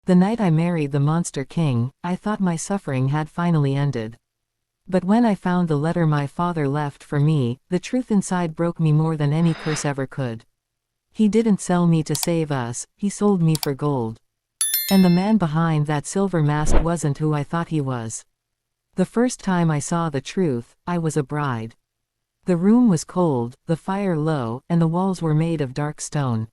The night I married the Monster King, I thought my suffering had finally ended. But when I found the letter my father left for me, the truth inside broke me more than any curse ever could. He didn't sell me to save us, he sold me for gold. And the man behind that silver mask wasn't who I thought he was. The first time I saw the truth, I was a bride. The room was cold, the fire low, and the walls were made of dark stone.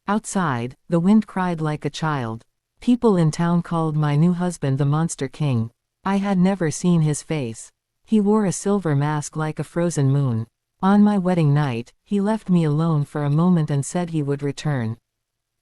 Outside, the wind cried like a child. People in town called my new husband the Monster King. I had never seen his face. He wore a silver mask like a frozen moon. On my wedding night, he left me alone for a moment and said he would return.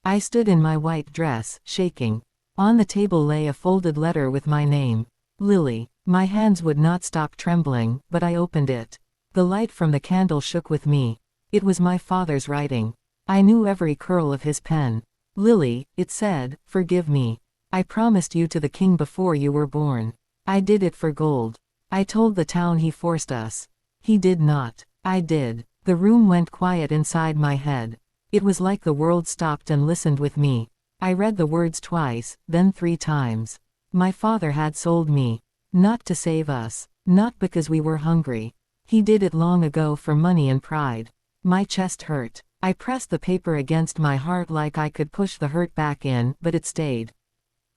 I stood in my white dress, shaking. On the table lay a folded letter with my name. Lily. My hands would not stop trembling, but I opened it. The light from the candle shook with me. It was my father's writing. I knew every curl of his pen. Lily, it said, forgive me. I promised you to the king before you were born. I did it for gold. I told the town he forced us. He did not. I did. The room went quiet inside my head. It was like the world stopped and listened with me. I read the words twice, then 3 times. My father had sold me. Not to save us. Not because we were hungry. He did it long ago for money and pride. My chest hurt. I pressed the paper against my heart like I could push the hurt back in, but it stayed.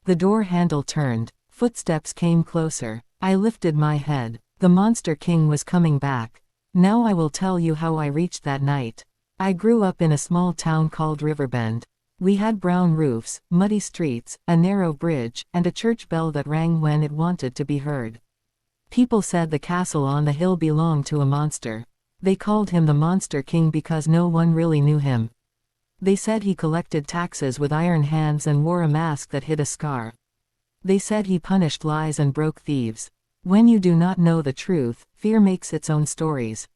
The door handle turned. Footsteps came closer. I lifted my head. The Monster King was coming back. Now I will tell you how I reached that night. I grew up in a small town called Riverbend. We had brown roofs, muddy streets, a narrow bridge, and a church bell that rang when it wanted to be heard. People said the castle on the hill belonged to a monster. They called him the Monster King because no one really knew him. They said he collected taxes with iron hands and wore a mask that hid a scar. They said he punished lies and broke thieves. When you do not know the truth, fear makes its own stories.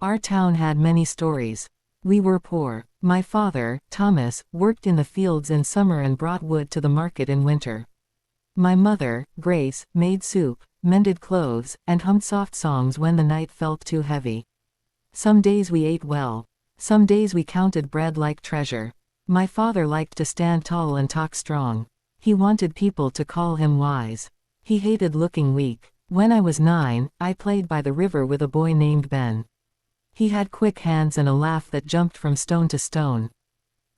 Our town had many stories. We were poor. My father, Thomas, worked in the fields in summer and brought wood to the market in winter. My mother, Grace, made soup, mended clothes, and hummed soft songs when the night felt too heavy. Some days we ate well. Some days we counted bread like treasure. My father liked to stand tall and talk strong. He wanted people to call him wise. He hated looking weak. When I was 9, I played by the river with a boy named Ben. He had quick hands and a laugh that jumped from stone to stone.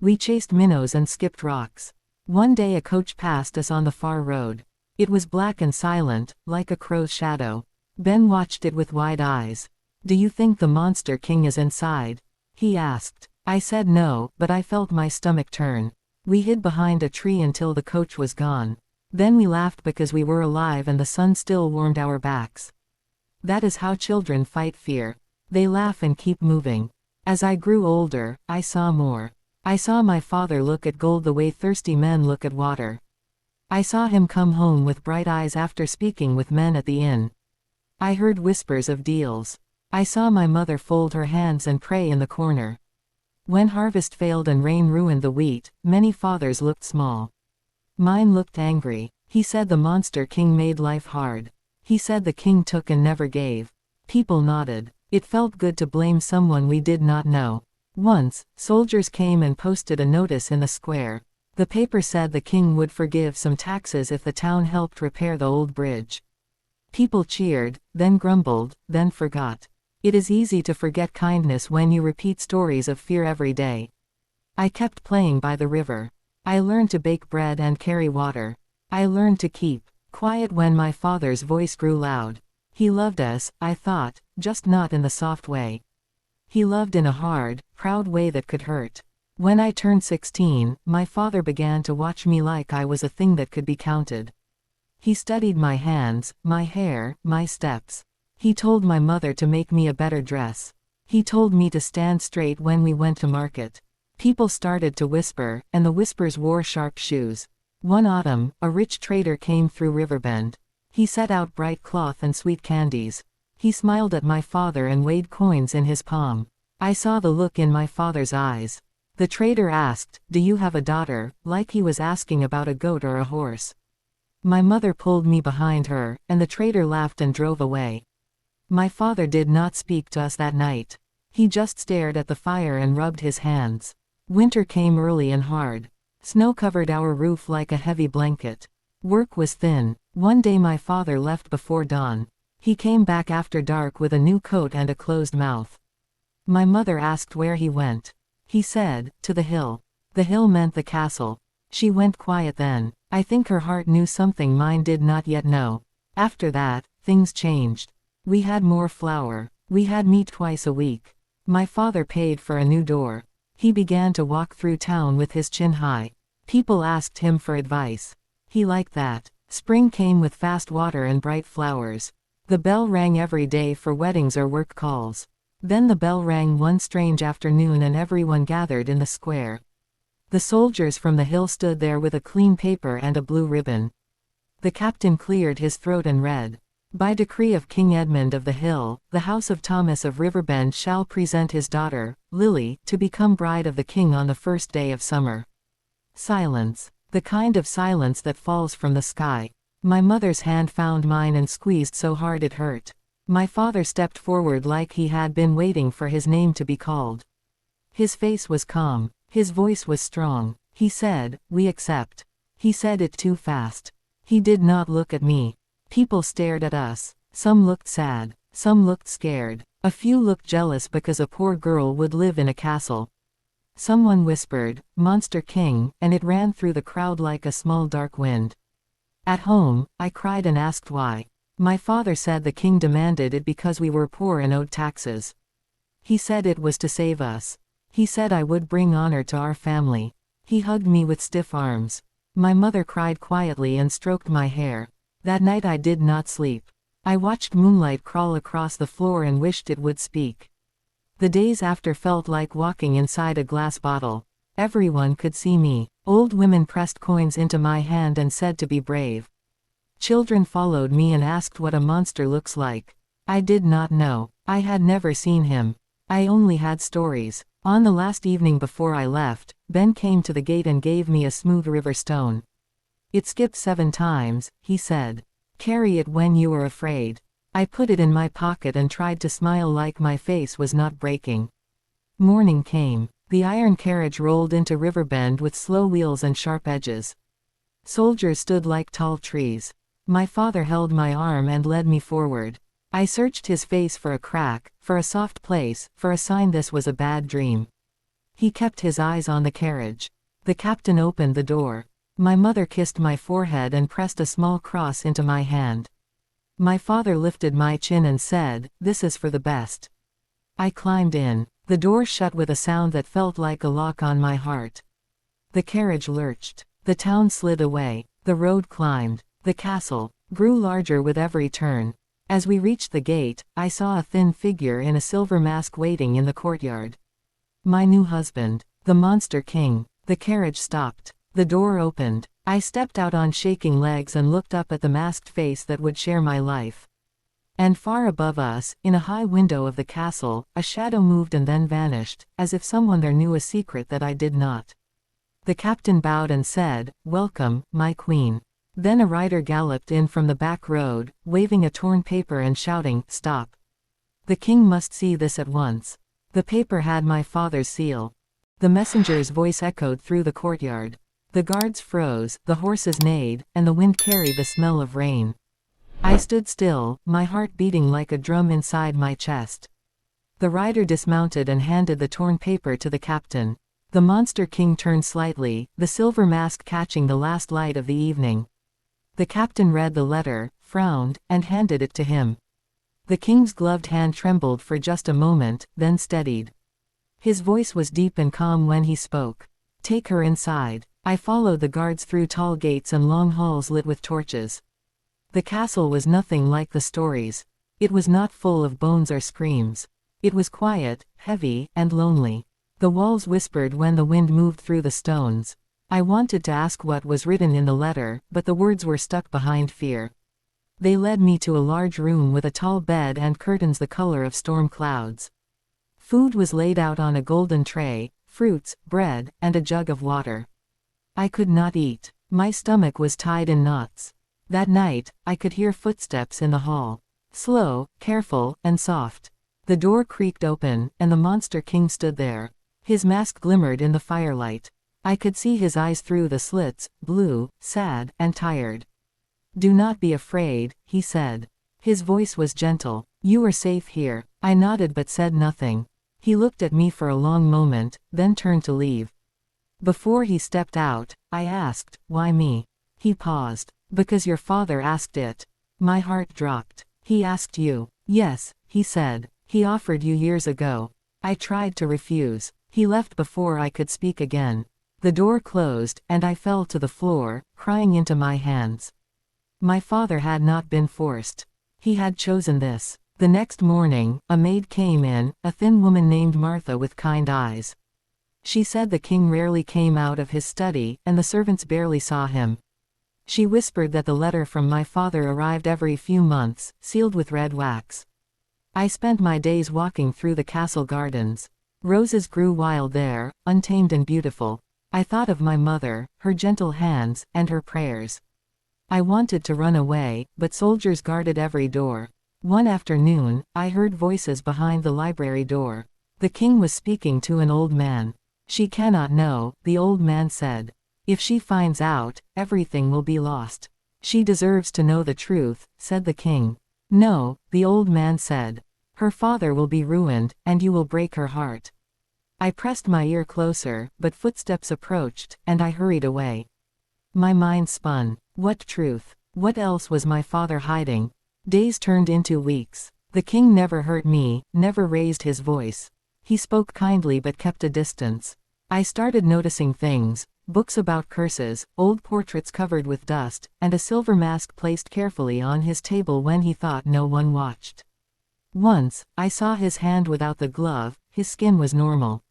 We chased minnows and skipped rocks. One day a coach passed us on the far road. It was black and silent, like a crow's shadow. Ben watched it with wide eyes. Do you think the Monster King is inside? He asked. I said no, but I felt my stomach turn. We hid behind a tree until the coach was gone. Then we laughed because we were alive and the sun still warmed our backs. That is how children fight fear. They laugh and keep moving. As I grew older, I saw more. I saw my father look at gold the way thirsty men look at water. I saw him come home with bright eyes after speaking with men at the inn. I heard whispers of deals. I saw my mother fold her hands and pray in the corner. When harvest failed and rain ruined the wheat, many fathers looked small. Mine looked angry. He said the Monster King made life hard. He said the king took and never gave. People nodded. It felt good to blame someone we did not know. Once, soldiers came and posted a notice in the square. The paper said the king would forgive some taxes if the town helped repair the old bridge. People cheered, then grumbled, then forgot. It is easy to forget kindness when you repeat stories of fear every day. I kept playing by the river. I learned to bake bread and carry water. I learned to keep quiet when my father's voice grew loud. He loved us, I thought, just not in the soft way. He loved in a hard, proud way that could hurt. When I turned 16, my father began to watch me like I was a thing that could be counted. He studied my hands, my hair, my steps. He told my mother to make me a better dress. He told me to stand straight when we went to market. People started to whisper, and the whispers wore sharp shoes. One autumn, a rich trader came through Riverbend. He set out bright cloth and sweet candies. He smiled at my father and weighed coins in his palm. I saw the look in my father's eyes. The trader asked, "Do you have a daughter?" like he was asking about a goat or a horse. My mother pulled me behind her, and the trader laughed and drove away. My father did not speak to us that night. He just stared at the fire and rubbed his hands. Winter came early and hard. Snow covered our roof like a heavy blanket. Work was thin. One day my father left before dawn. He came back after dark with a new coat and a closed mouth. My mother asked where he went. He said, "To the hill." The hill meant the castle. She went quiet then. I think her heart knew something mine did not yet know. After that, things changed. We had more flour. We had meat twice a week. My father paid for a new door. He began to walk through town with his chin high. People asked him for advice. He liked that. Spring came with fast water and bright flowers. The bell rang every day for weddings or work calls. Then the bell rang one strange afternoon and everyone gathered in the square. The soldiers from the hill stood there with a clean paper and a blue ribbon. The captain cleared his throat and read, "By decree of King Edmund of the Hill, the house of Thomas of Riverbend shall present his daughter, Lily, to become bride of the king on the first day of summer." Silence. The kind of silence that falls from the sky. My mother's hand found mine and squeezed so hard it hurt. My father stepped forward like he had been waiting for his name to be called. His face was calm. His voice was strong. He said, "We accept." He said it too fast. He did not look at me. People stared at us. Some looked sad. Some looked scared. A few looked jealous because a poor girl would live in a castle. Someone whispered, "Monster King," and it ran through the crowd like a small dark wind. At home, I cried and asked why. My father said the king demanded it because we were poor and owed taxes. He said it was to save us. He said I would bring honor to our family. He hugged me with stiff arms. My mother cried quietly and stroked my hair. That night I did not sleep. I watched moonlight crawl across the floor and wished it would speak. The days after felt like walking inside a glass bottle. Everyone could see me. Old women pressed coins into my hand and said to be brave. Children followed me and asked what a monster looks like. I did not know. I had never seen him. I only had stories. On the last evening before I left, Ben came to the gate and gave me a smooth river stone. "It skipped 7 times, he said. "Carry it when you are afraid." I put it in my pocket and tried to smile like my face was not breaking. Morning came. The iron carriage rolled into Riverbend with slow wheels and sharp edges. Soldiers stood like tall trees. My father held my arm and led me forward. I searched his face for a crack, for a soft place, for a sign this was a bad dream. He kept his eyes on the carriage. The captain opened the door. My mother kissed my forehead and pressed a small cross into my hand. My father lifted my chin and said, "This is for the best." I climbed in. The door shut with a sound that felt like a lock on my heart. The carriage lurched. The town slid away. The road climbed. The castle grew larger with every turn. As we reached the gate, I saw a thin figure in a silver mask waiting in the courtyard. My new husband. The Monster King. The carriage stopped. The door opened. I stepped out on shaking legs and looked up at the masked face that would share my life. And far above us, in a high window of the castle, a shadow moved and then vanished, as if someone there knew a secret that I did not. The captain bowed and said, "Welcome, my queen." Then a rider galloped in from the back road, waving a torn paper and shouting, "Stop. The king must see this at once." The paper had my father's seal. The messenger's voice echoed through the courtyard. The guards froze, the horses neighed, and the wind carried the smell of rain. I stood still, my heart beating like a drum inside my chest. The rider dismounted and handed the torn paper to the captain. The Monster King turned slightly, the silver mask catching the last light of the evening. The captain read the letter, frowned, and handed it to him. The king's gloved hand trembled for just a moment, then steadied. His voice was deep and calm when he spoke. "Take her inside." I followed the guards through tall gates and long halls lit with torches. The castle was nothing like the stories. It was not full of bones or screams. It was quiet, heavy, and lonely. The walls whispered when the wind moved through the stones. I wanted to ask what was written in the letter, but the words were stuck behind fear. They led me to a large room with a tall bed and curtains the color of storm clouds. Food was laid out on a golden tray, fruits, bread, and a jug of water. I could not eat. My stomach was tied in knots. That night, I could hear footsteps in the hall. Slow, careful, and soft. The door creaked open, and the Monster King stood there. His mask glimmered in the firelight. I could see his eyes through the slits, blue, sad, and tired. "Do not be afraid," he said. His voice was gentle. "You are safe here." I nodded but said nothing. He looked at me for a long moment, then turned to leave. Before he stepped out, I asked, "Why me?" He paused. "Because your father asked it." My heart dropped. "He asked you?" "Yes," he said. "He offered you years ago." I tried to refuse. He left before I could speak again. The door closed, and I fell to the floor, crying into my hands. My father had not been forced. He had chosen this. The next morning, a maid came in, a thin woman named Martha with kind eyes. She said the king rarely came out of his study, and the servants barely saw him. She whispered that the letter from my father arrived every few months, sealed with red wax. I spent my days walking through the castle gardens. Roses grew wild there, untamed and beautiful. I thought of my mother, her gentle hands, and her prayers. I wanted to run away, but soldiers guarded every door. One afternoon, I heard voices behind the library door. The king was speaking to an old man. "She cannot know," the old man said. "If she finds out, everything will be lost." "She deserves to know the truth," said the king. "No," the old man said. "Her father will be ruined, and you will break her heart." I pressed my ear closer, but footsteps approached, and I hurried away. My mind spun. What truth? What else was my father hiding? Days turned into weeks. The king never hurt me, never raised his voice. He spoke kindly but kept a distance. I started noticing things: books about curses, old portraits covered with dust, and a silver mask placed carefully on his table when he thought no one watched. Once, I saw his hand without the glove. His skin was normal.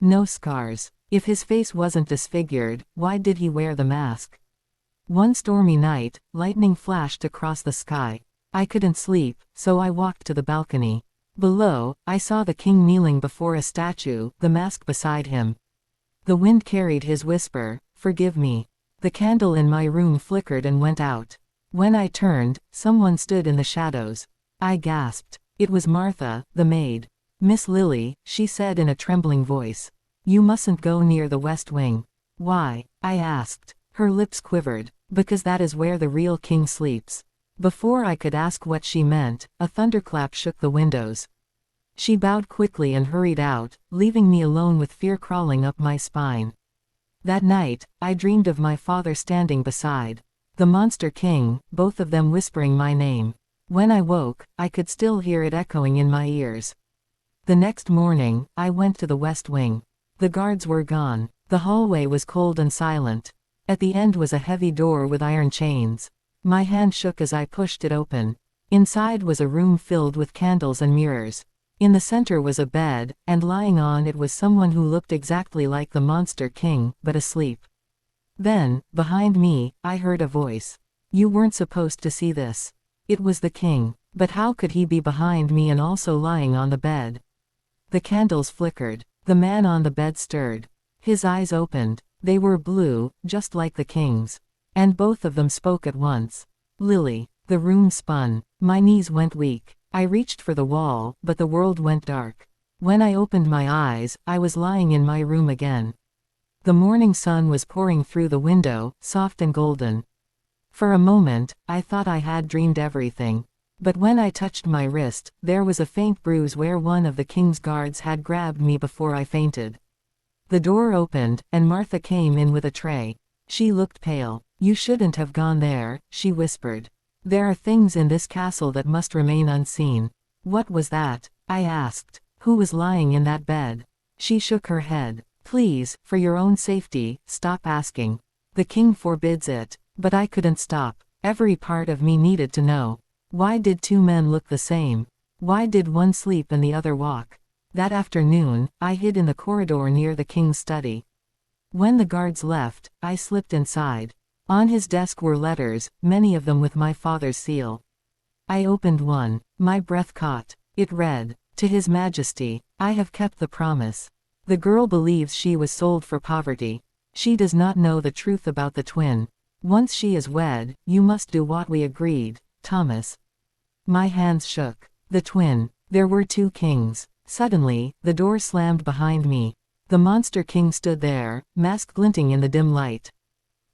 No scars. If his face wasn't disfigured, why did he wear the mask? One stormy night, lightning flashed across the sky. I couldn't sleep, so I walked to the balcony. Below, I saw the king kneeling before a statue, the mask beside him. The wind carried his whisper, "Forgive me." The candle in my room flickered and went out. When I turned, someone stood in the shadows. I gasped. It was Martha, the maid. "Miss Lily," she said in a trembling voice. "You mustn't go near the west wing." "Why?" I asked. Her lips quivered. "Because that is where the real king sleeps." Before I could ask what she meant, a thunderclap shook the windows. She bowed quickly and hurried out, leaving me alone with fear crawling up my spine. That night, I dreamed of my father standing beside the monster king, both of them whispering my name. When I woke, I could still hear it echoing in my ears. The next morning, I went to the west wing. The guards were gone. The hallway was cold and silent. At the end was a heavy door with iron chains. My hand shook as I pushed it open. Inside was a room filled with candles and mirrors. In the center was a bed, and lying on it was someone who looked exactly like the monster king, but asleep. Then, behind me, I heard a voice. "You weren't supposed to see this." It was the king. But how could he be behind me and also lying on the bed? The candles flickered. The man on the bed stirred. His eyes opened. They were blue, just like the king's. And both of them spoke at once. "Lily." The room spun. My knees went weak. I reached for the wall, but the world went dark. When I opened my eyes, I was lying in my room again. The morning sun was pouring through the window, soft and golden. For a moment, I thought I had dreamed everything. But when I touched my wrist, there was a faint bruise where one of the king's guards had grabbed me before I fainted. The door opened, and Martha came in with a tray. She looked pale. "You shouldn't have gone there," she whispered. "There are things in this castle that must remain unseen." "What was that?" I asked. "Who was lying in that bed?" She shook her head. "Please, for your own safety, stop asking. The king forbids it." But I couldn't stop. Every part of me needed to know. Why did two men look the same? Why did one sleep and the other walk? That afternoon, I hid in the corridor near the king's study. When the guards left, I slipped inside. On his desk were letters, many of them with my father's seal. I opened one. My breath caught. It read, "To His Majesty, I have kept the promise. The girl believes she was sold for poverty. She does not know the truth about the twin. Once she is wed, you must do what we agreed, Thomas." My hands shook. The twin. There were two kings. Suddenly, the door slammed behind me. The Monster King stood there, mask glinting in the dim light.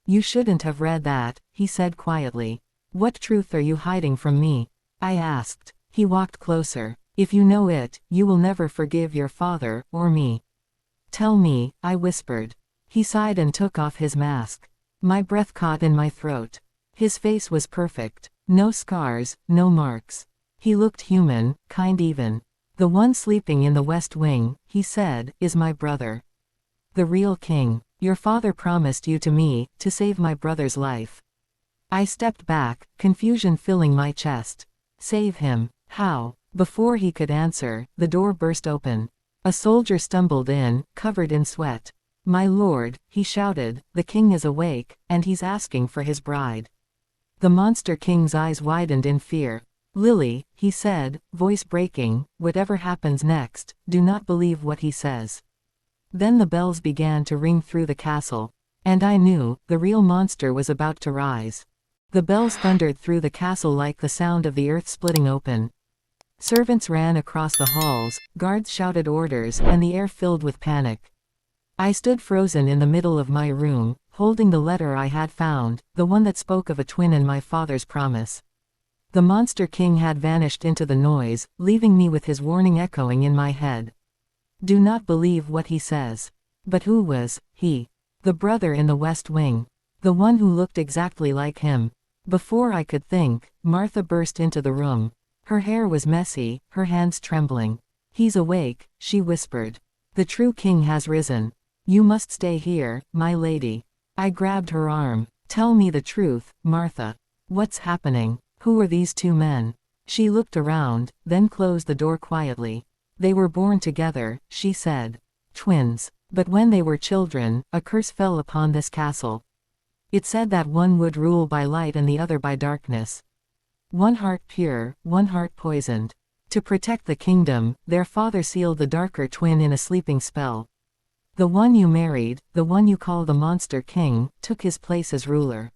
"You shouldn't have read that," he said quietly. "What truth are you hiding from me?" I asked. He walked closer. "If you know it, you will never forgive your father, or me." "Tell me," I whispered. He sighed and took off his mask. My breath caught in my throat. His face was perfect. No scars, no marks. He looked human, kind even. "The one sleeping in the West Wing," he said, "is my brother. The real king. Your father promised you to me, to save my brother's life." I stepped back, confusion filling my chest. Save him? How? Before he could answer, the door burst open. A soldier stumbled in, covered in sweat. "My lord," he shouted, "the king is awake, and he's asking for his bride." The Monster King's eyes widened in fear. "Lily," he said, voice breaking, "whatever happens next, do not believe what he says." Then the bells began to ring through the castle. And I knew, the real monster was about to rise. The bells thundered through the castle like the sound of the earth splitting open. Servants ran across the halls, guards shouted orders, and the air filled with panic. I stood frozen in the middle of my room, holding the letter I had found, the one that spoke of a twin and my father's promise. The Monster King had vanished into the noise, leaving me with his warning echoing in my head. Do not believe what he says. But who was he? The brother in the West Wing. The one who looked exactly like him. Before I could think, Martha burst into the room. Her hair was messy, her hands trembling. "He's awake," she whispered. "The true king has risen. You must stay here, my lady." I grabbed her arm. "Tell me the truth, Martha. What's happening? Who are these two men?" She looked around, then closed the door quietly. "They were born together," she said. "Twins. But when they were children, a curse fell upon this castle. It said that one would rule by light and the other by darkness. One heart pure, one heart poisoned. To protect the kingdom, their father sealed the darker twin in a sleeping spell. The one you married, the one you call the Monster King, took his place as ruler."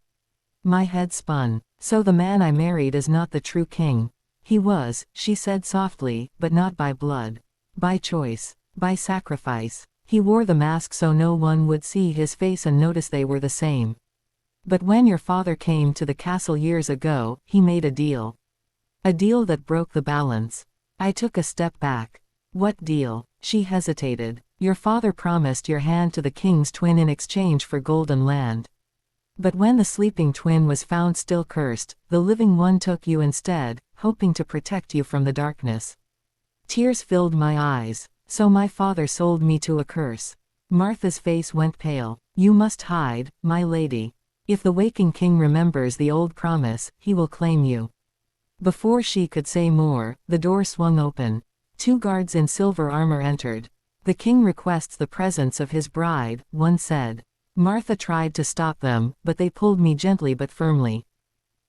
My head spun. "So the man I married is not the true king." "He was," she said softly, "but not by blood. By choice. By sacrifice. He wore the mask so no one would see his face and notice they were the same. But when your father came to the castle years ago, he made a deal. A deal that broke the balance." I took a step back. "What deal?" She hesitated. "Your father promised your hand to the king's twin in exchange for golden land. But when the sleeping twin was found still cursed, the living one took you instead, hoping to protect you from the darkness." Tears filled my eyes. "So my father sold me to a curse." Martha's face went pale. "You must hide, my lady. If the waking king remembers the old promise, he will claim you." Before she could say more, the door swung open. Two guards in silver armor entered. "The king requests the presence of his bride," one said. Martha tried to stop them, but they pulled me gently but firmly.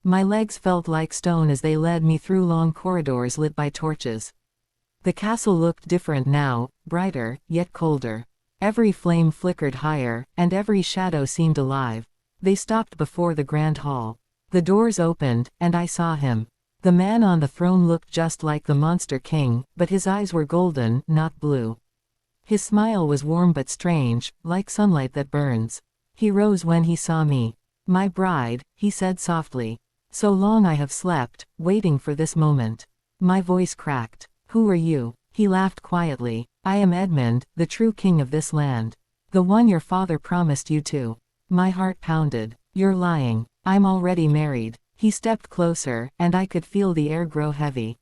My legs felt like stone as they led me through long corridors lit by torches. The castle looked different now, brighter, yet colder. Every flame flickered higher, and every shadow seemed alive. They stopped before the grand hall. The doors opened, and I saw him. The man on the throne looked just like the Monster King, but his eyes were golden, not blue. His smile was warm but strange, like sunlight that burns. He rose when he saw me. "My bride," he said softly. "So long I have slept, waiting for this moment." My voice cracked. "Who are you?" He laughed quietly. "I am Edmund, the true king of this land. The one your father promised you to." My heart pounded. "You're lying. I'm already married." He stepped closer, and I could feel the air grow heavy.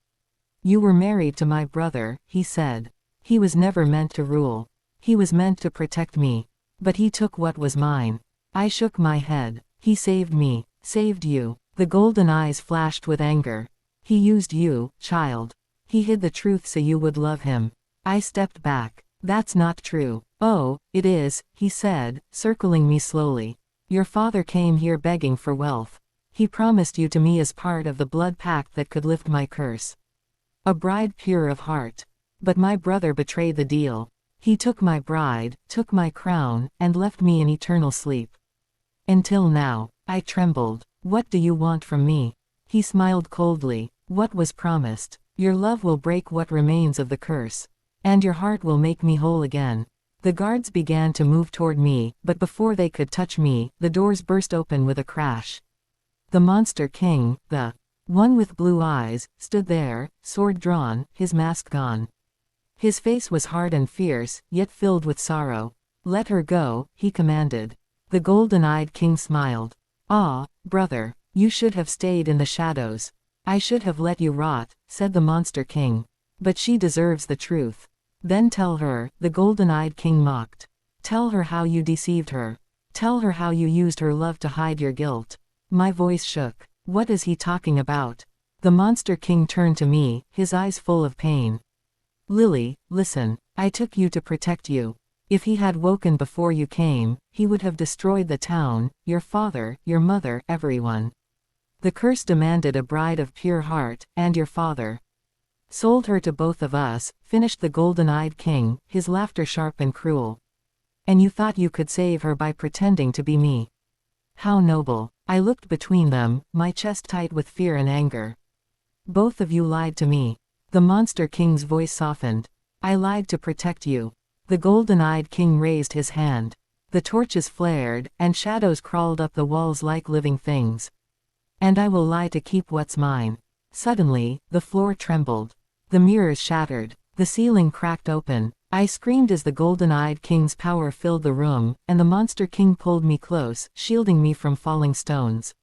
"You were married to my brother," he said. "He was never meant to rule. He was meant to protect me. But he took what was mine." I shook my head. "He saved me. Saved you." The golden eyes flashed with anger. "He used you, child. He hid the truth so you would love him." I stepped back. "That's not true." "Oh, it is," he said, circling me slowly. "Your father came here begging for wealth. He promised you to me as part of the blood pact that could lift my curse. A bride pure of heart. But my brother betrayed the deal. He took my bride, took my crown, and left me in eternal sleep. Until now." I trembled. "What do you want from me?" He smiled coldly. "What was promised? Your love will break what remains of the curse. And your heart will make me whole again." The guards began to move toward me, but before they could touch me, the doors burst open with a crash. The Monster King, the one with blue eyes, stood there, sword drawn, his mask gone. His face was hard and fierce, yet filled with sorrow. "Let her go," he commanded. The golden-eyed king smiled. "Ah, brother, you should have stayed in the shadows. I should have let you rot," said the Monster King. "But she deserves the truth." "Then tell her," the golden-eyed king mocked. "Tell her how you deceived her. Tell her how you used her love to hide your guilt." My voice shook. "What is he talking about?" The Monster King turned to me, his eyes full of pain. "Lily, listen. I took you to protect you. If he had woken before you came, he would have destroyed the town, your father, your mother, everyone. The curse demanded a bride of pure heart, and your father sold her to both of us," finished the golden-eyed king, his laughter sharp and cruel. "And you thought you could save her by pretending to be me. How noble." I looked between them, my chest tight with fear and anger. "Both of you lied to me." The Monster King's voice softened. "I lied to protect you." The golden-eyed king raised his hand. The torches flared, and shadows crawled up the walls like living things. "And I will lie to keep what's mine." Suddenly, the floor trembled. The mirrors shattered. The ceiling cracked open. I screamed as the golden-eyed king's power filled the room, and the Monster King pulled me close, shielding me from falling stones.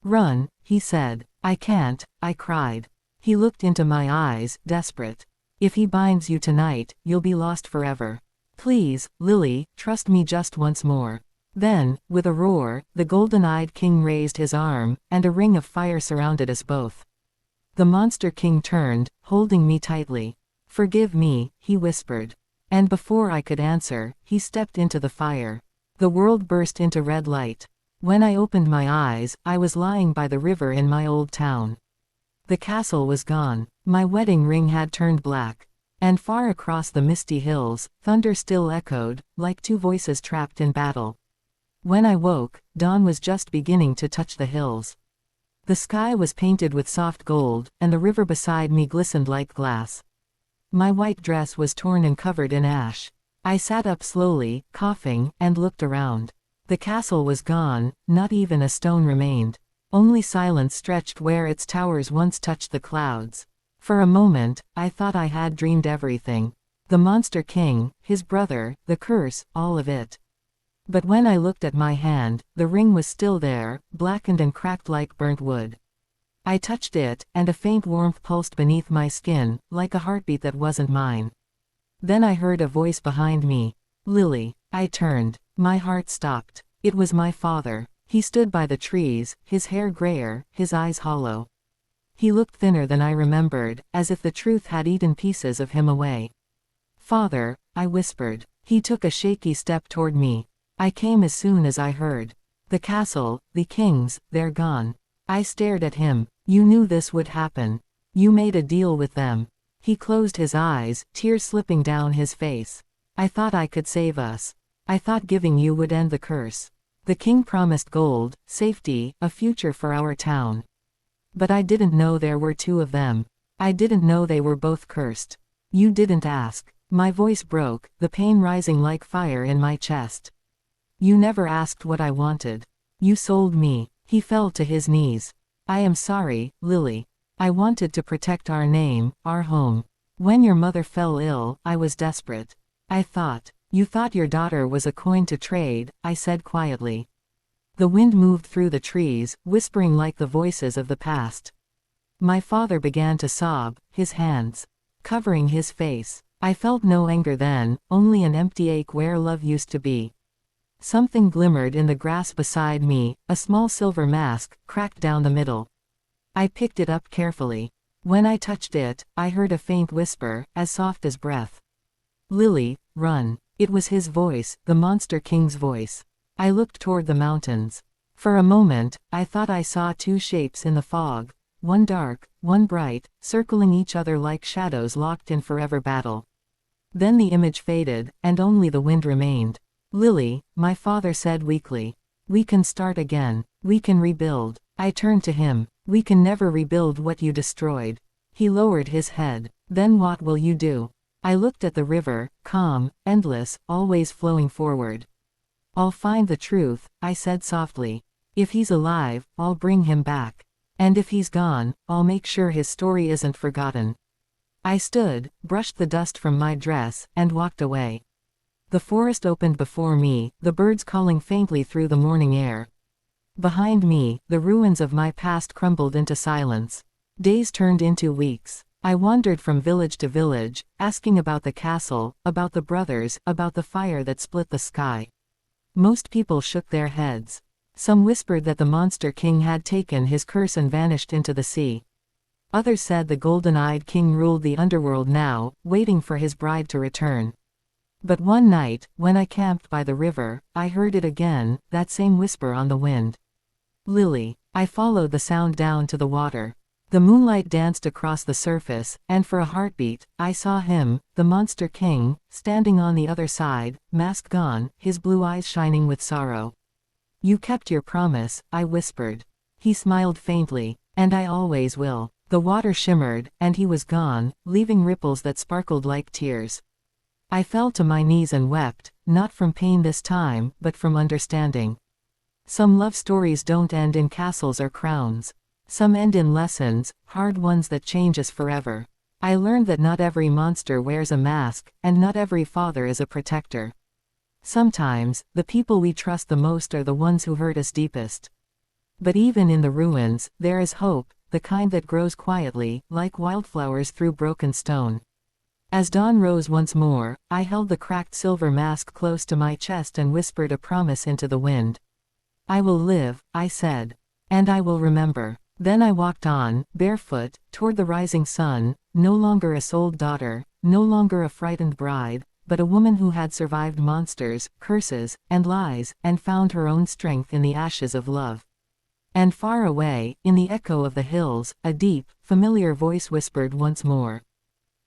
"Run," he said. "I can't," I cried. He looked into my eyes, desperate. "If he binds you tonight, you'll be lost forever. Please, Lily, trust me just once more." Then, with a roar, the golden-eyed king raised his arm, and a ring of fire surrounded us both. The Monster King turned, holding me tightly. "Forgive me," he whispered. And before I could answer, he stepped into the fire. The world burst into red light. When I opened my eyes, I was lying by the river in my old town. The castle was gone. My wedding ring had turned black. And far across the misty hills, thunder still echoed, like two voices trapped in battle. When I woke, dawn was just beginning to touch the hills. The sky was painted with soft gold, and the river beside me glistened like glass. My white dress was torn and covered in ash. I sat up slowly, coughing, and looked around. The castle was gone, not even a stone remained. Only silence stretched where its towers once touched the clouds. For a moment, I thought I had dreamed everything. The Monster King, his brother, the curse, all of it. But when I looked at my hand, the ring was still there, blackened and cracked like burnt wood. I touched it, and a faint warmth pulsed beneath my skin, like a heartbeat that wasn't mine. Then I heard a voice behind me. "Lily." I turned. My heart stopped. It was my father. He stood by the trees, his hair grayer, his eyes hollow. He looked thinner than I remembered, as if the truth had eaten pieces of him away. "Father," I whispered. He took a shaky step toward me. "I came as soon as I heard. The castle, the kings, they're gone." I stared at him. "You knew this would happen. You made a deal with them." He closed his eyes, tears slipping down his face. "I thought I could save us. I thought giving you would end the curse. The king promised gold, safety, a future for our town. But I didn't know there were two of them. I didn't know they were both cursed. You didn't ask." My voice broke, the pain rising like fire in my chest. "You never asked what I wanted. You sold me." He fell to his knees. "I am sorry, Lily. I wanted to protect our name, our home. When your mother fell ill, I was desperate. I thought. You thought your daughter was a coin to trade," I said quietly. The wind moved through the trees, whispering like the voices of the past. My father began to sob, his hands covering his face. I felt no anger then, only an empty ache where love used to be. Something glimmered in the grass beside me, a small silver mask, cracked down the middle. I picked it up carefully. When I touched it, I heard a faint whisper, as soft as breath. "Lily, run." It was his voice, the Monster King's voice. I looked toward the mountains. For a moment, I thought I saw two shapes in the fog, one dark, one bright, circling each other like shadows locked in forever battle. Then the image faded, and only the wind remained. "Lily," my father said weakly. "We can start again. We can rebuild." I turned to him. "We can never rebuild what you destroyed." He lowered his head. "Then what will you do?" I looked at the river, calm, endless, always flowing forward. I'll find the truth, I said softly. If he's alive, I'll bring him back. And if he's gone, I'll make sure his story isn't forgotten. I stood, brushed the dust from my dress, and walked away. The forest opened before me, the birds calling faintly through the morning air. Behind me, the ruins of my past crumbled into silence. Days turned into weeks. I wandered from village to village, asking about the castle, about the brothers, about the fire that split the sky. Most people shook their heads. Some whispered that the monster king had taken his curse and vanished into the sea. Others said the golden-eyed king ruled the underworld now, waiting for his bride to return. But one night, when I camped by the river, I heard it again, that same whisper on the wind. Lily. I followed the sound down to the water. The moonlight danced across the surface, and for a heartbeat, I saw him, the monster king, standing on the other side, mask gone, his blue eyes shining with sorrow. You kept your promise, I whispered. He smiled faintly. And I always will. The water shimmered, and he was gone, leaving ripples that sparkled like tears. I fell to my knees and wept, not from pain this time, but from understanding. Some love stories don't end in castles or crowns. Some end in lessons, hard ones that change us forever. I learned that not every monster wears a mask, and not every father is a protector. Sometimes, the people we trust the most are the ones who hurt us deepest. But even in the ruins, there is hope, the kind that grows quietly, like wildflowers through broken stone. As dawn rose once more, I held the cracked silver mask close to my chest and whispered a promise into the wind. I will live, I said. And I will remember. Then I walked on, barefoot, toward the rising sun, no longer a souled daughter, no longer a frightened bride, but a woman who had survived monsters, curses, and lies, and found her own strength in the ashes of love. And far away, in the echo of the hills, a deep, familiar voice whispered once more.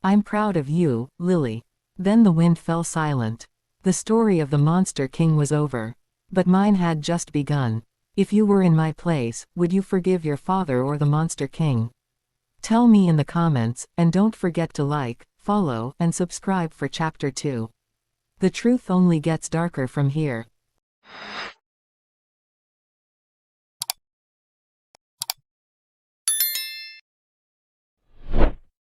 I'm proud of you, Lily. Then the wind fell silent. The story of the Monster King was over. But mine had just begun. If you were in my place, would you forgive your father or the Monster King? Tell me in the comments, and don't forget to like, follow, and subscribe for Chapter 2. The truth only gets darker from here.